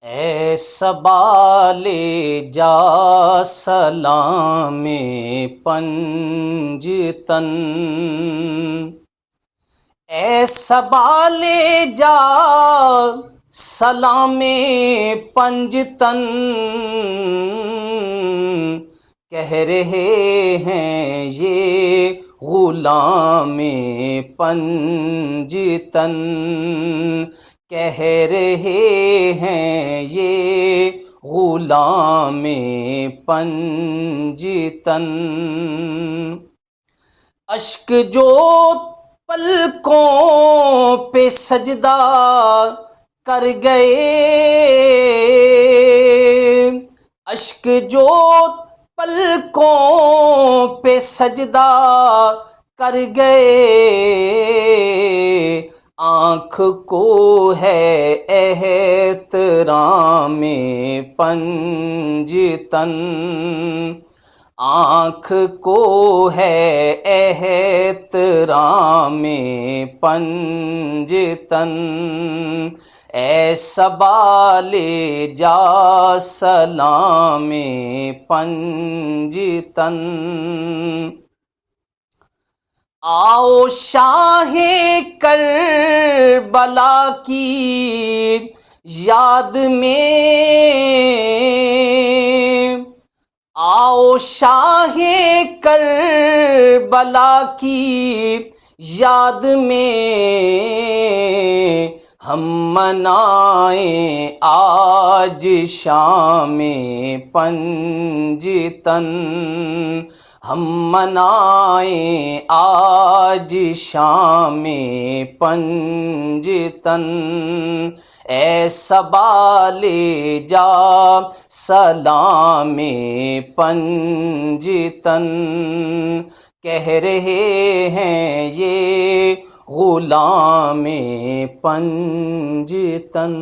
اے صبا لے جا سلام پنجتن، اے صبا لے جا سلام پنجتن، کہہ رہے ہیں یہ غلام پنجتن، کہہ رہے ہیں یہ غلام پنجتن۔ اشک جو پلکوں پہ سجدہ کر گئے، اشک جو پلکوں پہ سجدہ کر گئے، آنکھ کو ہے احترام پنجتن، آنکھ کو ہے احترام پنجتن، اے صبا لے جا سلام پنجتن۔ آؤ شاہ کربلا کی یاد میں، آؤ شاہ کربلا کی یاد میں، ہم منائیں آج شام پنجتن، ہم منائیں آج شام پنجتن، اے صبا لے جا سلام پنجتن، کہہ رہے ہیں یہ غلام پنجتن۔